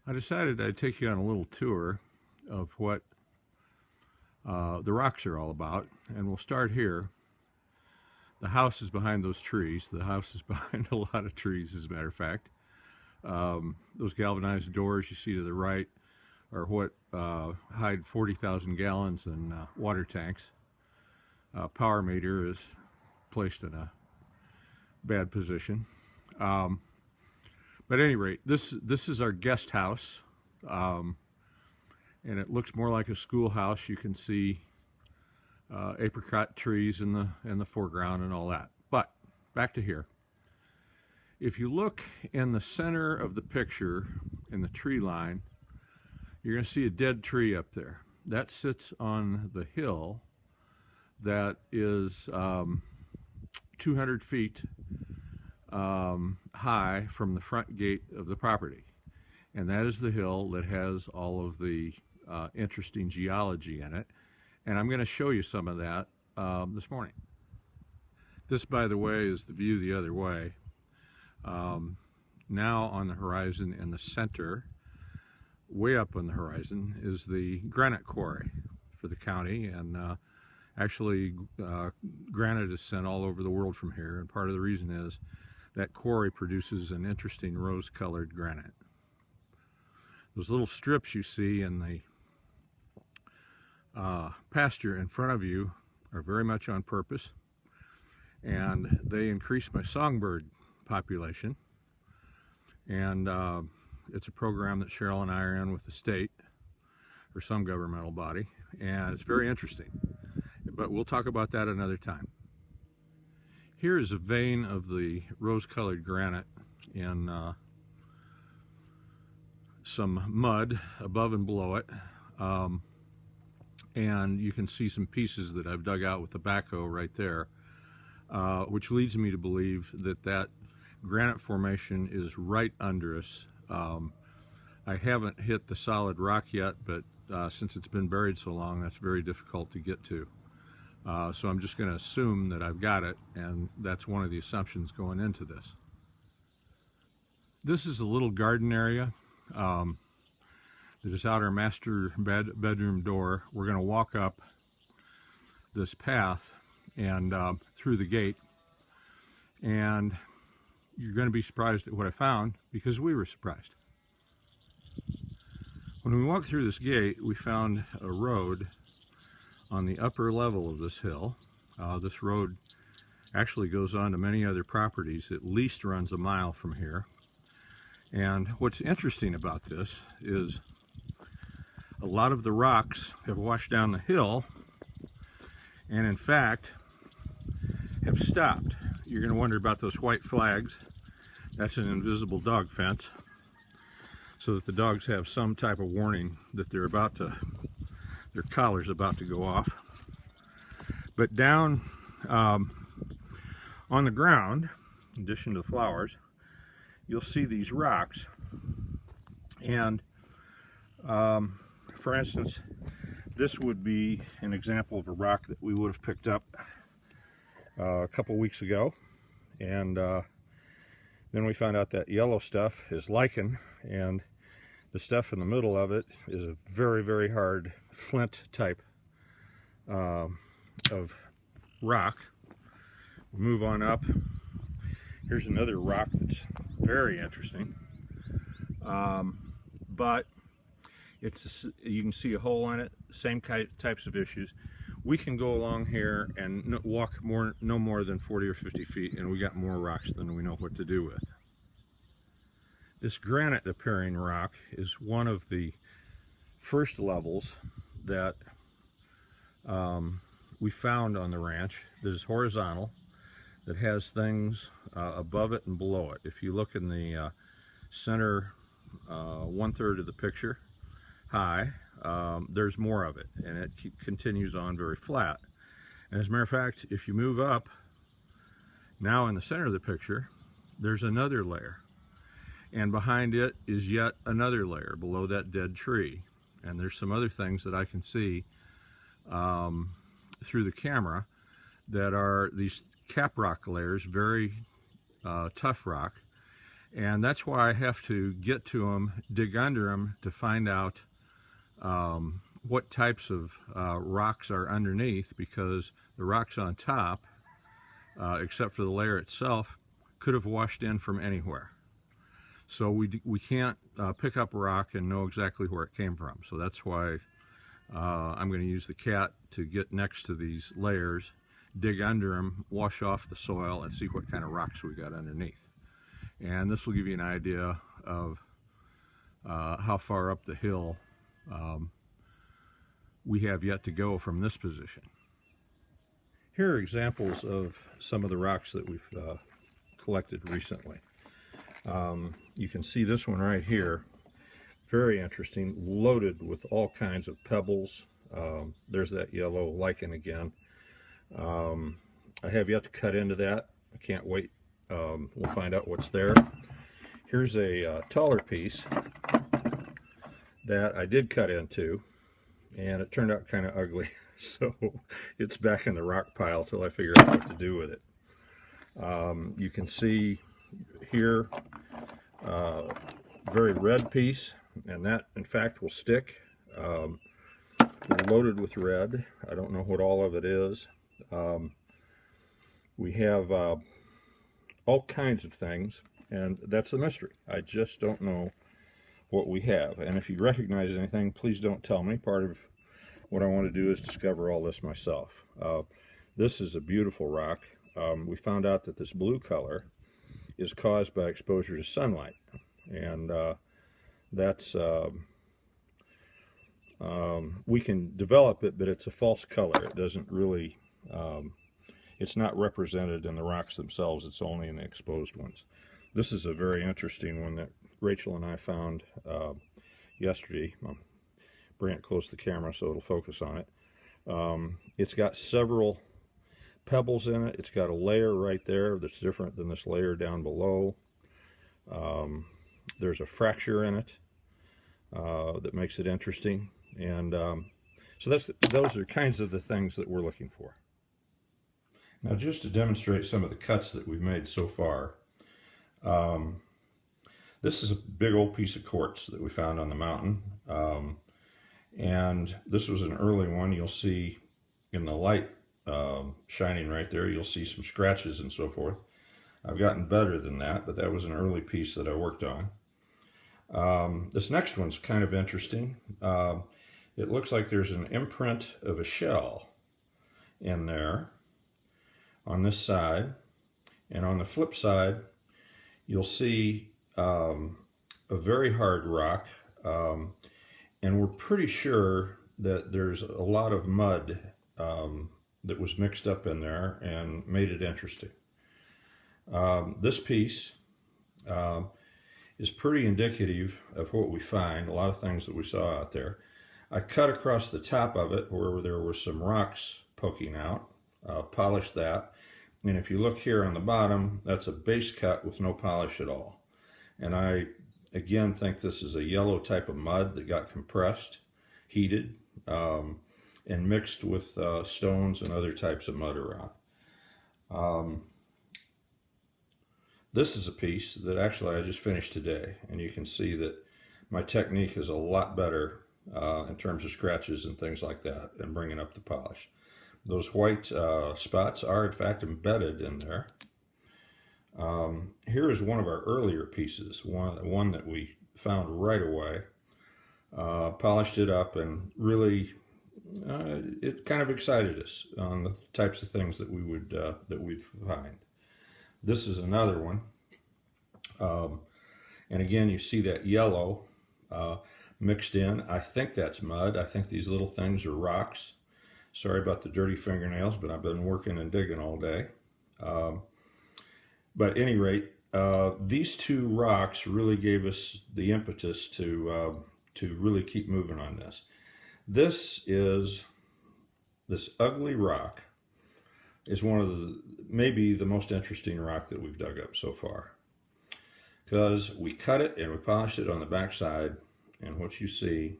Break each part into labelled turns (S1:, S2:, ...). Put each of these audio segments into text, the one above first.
S1: I decided I'd take you on a little tour of what the rocks are all about, and we'll start here. The house is behind those trees. The house is behind a lot of trees, as a matter of fact. Those galvanized doors you see to the right are what hide 40,000 gallons in water tanks. Power meter is placed in a bad position. But at any rate, this is our guest house, and it looks more like a schoolhouse. You can see apricot trees in the foreground and all that. But back to here. If you look in the center of the picture, in the tree line, you're going to see a dead tree up there. That sits on the hill that is 200 feet high from the front gate of the property. And that is the hill that has all of the interesting geology in it. And I'm going to show you some of that this morning. This, by the way, is the view the other way. Now on the horizon in the center, way up on the horizon, is the granite quarry for the county. And actually, granite is sent all over the world from here. And part of the reason is that quarry produces an interesting rose-colored granite. Those little strips you see in the pasture in front of you are very much on purpose, and they increase my songbird population. And it's a program that Cheryl and I are in with the state or some governmental body, and it's very interesting. But we'll talk about that another time. Here is a vein of the rose-colored granite in some mud above and below it. And you can see some pieces that I've dug out with the backhoe right there, which leads me to believe that that granite formation is right under us. I haven't hit the solid rock yet, but since it's been buried so long, that's very difficult to get to. So I'm just going to assume that I've got it, and that's one of the assumptions going into this. This is a little garden area that is out our master bedroom door. We're going to walk up this path and through the gate, and you're going to be surprised at what I found, because we were surprised. When we walked through this gate, we found a road on the upper level of this hill. This road actually goes on to many other properties, at least runs a mile from here. And what's interesting about this is a lot of the rocks have washed down the hill, and in fact have stopped. You're going to wonder about those white flags. That's an invisible dog fence, so that the dogs have some type of warning that they're about to, their collar's about to go off. But down on the ground, in addition to the flowers, you'll see these rocks. And for instance, this would be an example of a rock that we would have picked up a couple weeks ago. And then we found out that yellow stuff is lichen, and the stuff in the middle of it is a very, very hard flint type of rock. We move on up. Here's another rock that's very interesting, but it's, you can see a hole in it, same types of issues. We can go along here and walk no more than 40 or 50 feet, and we got more rocks than we know what to do with. This granite appearing rock is one of the first levels that we found on the ranch that is horizontal, that has things above it and below it. If you look in the center 1/3 of the picture high, there's more of it, and it continues on very flat. And as a matter of fact, if you move up, now in the center of the picture, there's another layer. And behind it is yet another layer below that dead tree. And there's some other things that I can see through the camera that are these cap rock layers, very tough rock. And that's why I have to get to them, dig under them to find out what types of rocks are underneath, because the rocks on top, except for the layer itself, could have washed in from anywhere. So we can't pick up a rock and know exactly where it came from. So that's why I'm going to use the cat to get next to these layers, dig under them, wash off the soil, and see what kind of rocks we got underneath. And this will give you an idea of how far up the hill we have yet to go from this position. Here are examples of some of the rocks that we've collected recently. You can see this one right here, very interesting, loaded with all kinds of pebbles. There's that yellow lichen again. I have yet to cut into that. I can't wait. We'll find out what's there. Here's a taller piece that I did cut into, and it turned out kind of ugly. So it's back in the rock pile till I figure out what to do with it. You can see here very red piece, and that in fact will stick. We're loaded with red. I don't know what all of it is. We have all kinds of things, and that's the mystery. I just don't know what we have. And if you recognize anything, please don't tell me. Part of what I want to do is discover all this myself. This is a beautiful rock. We found out that this blue color is caused by exposure to sunlight, and that's we can develop it, but it's a false color. It doesn't really it's not represented in the rocks themselves. It's only in the exposed ones. This is a very interesting one that Rachel and I found yesterday. I'll bring it close to the camera so it'll focus on it. It's got several pebbles in it. It's got a layer right there that's different than this layer down below. There's a fracture in it that makes it interesting, and so those are kinds of the things that we're looking for. Now, just to demonstrate some of the cuts that we've made so far, this is a big old piece of quartz that we found on the mountain, and this was an early one. You'll see in the light shining right there, you'll see some scratches and so forth. I've gotten better than that, but that was an early piece that I worked on. This next one's kind of interesting. It looks like there's an imprint of a shell in there on this side, and on the flip side you'll see a very hard rock, and we're pretty sure that there's a lot of mud that was mixed up in there and made it interesting. This piece is pretty indicative of what we find, a lot of things that we saw out there. I cut across the top of it where there were some rocks poking out, polished that, and if you look here on the bottom, that's a base cut with no polish at all. And I again think this is a yellow type of mud that got compressed, heated, and mixed with stones and other types of mud around. This is a piece that actually I just finished today, and you can see that my technique is a lot better in terms of scratches and things like that, and bringing up the polish. Those white spots are in fact embedded in there. Here is one of our earlier pieces, one that we found right away. Polished it up, and really it kind of excited us on the types of things that we'd find. This is another one, and again you see that yellow mixed in. I think that's mud. I think these little things are rocks. Sorry about the dirty fingernails, but I've been working and digging all day. But at any rate, these two rocks really gave us the impetus to really keep moving on this. This ugly rock is one of maybe the most interesting rock that we've dug up so far, because we cut it and we polished it on the back side, and what you see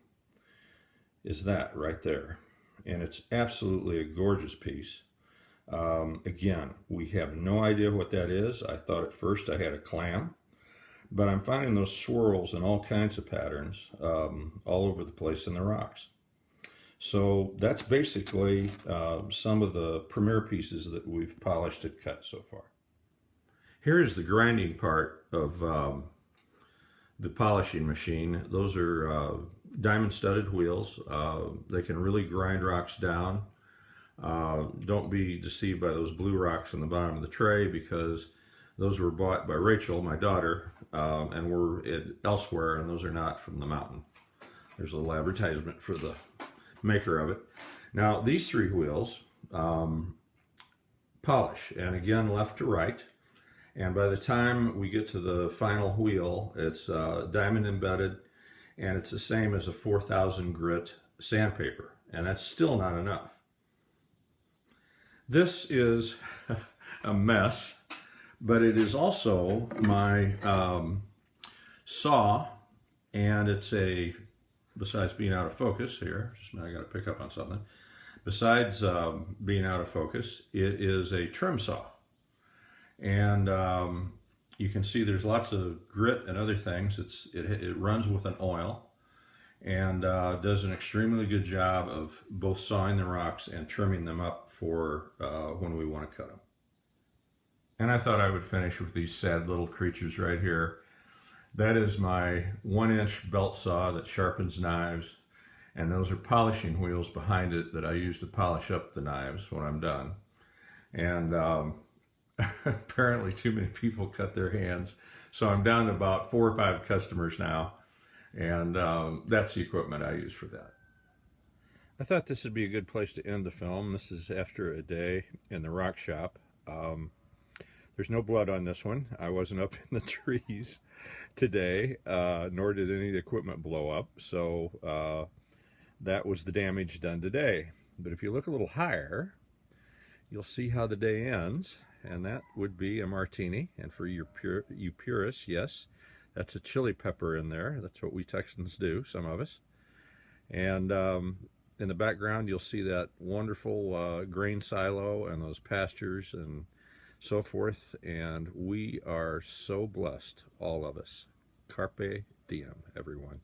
S1: is that right there, and it's absolutely a gorgeous piece. Again, we have no idea what that is. I thought at first I had a clam, but I'm finding those swirls in all kinds of patterns all over the place in the rocks. So that's basically some of the premier pieces that we've polished and cut so far. Here is the grinding part of the polishing machine. Those are diamond studded wheels. They can really grind rocks down. Don't be deceived by those blue rocks on the bottom of the tray, because those were bought by Rachel, my daughter, and were elsewhere, and those are not from the mountain. There's a little advertisement for the maker of it. Now these three wheels polish, and again left to right, and by the time we get to the final wheel, it's diamond embedded, and it's the same as a 4000 grit sandpaper, and that's still not enough. This is a mess, but it is also my saw, and it's a, besides being out of focus here, just a minute, I got to pick up on something. Besides being out of focus, it is a trim saw. And you can see there's lots of grit and other things. It runs with an oil, and does an extremely good job of both sawing the rocks and trimming them up for when we want to cut them. And I thought I would finish with these sad little creatures right here. That is my 1-inch belt saw that sharpens knives, and those are polishing wheels behind it that I use to polish up the knives when I'm done. And apparently too many people cut their hands, so I'm down to about 4 or 5 customers now, and that's the equipment I use for that. I thought this would be a good place to end the film. This is after a day in the rock shop. There's no blood on this one. I wasn't up in the trees today, nor did any of the equipment blow up, so that was the damage done today. But if you look a little higher, you'll see how the day ends, and that would be a martini. And for you purists, yes, that's a chili pepper in there. That's what we Texans do, some of us. And in the background, you'll see that wonderful grain silo and those pastures and so forth. And we are so blessed, all of us. Carpe diem, everyone.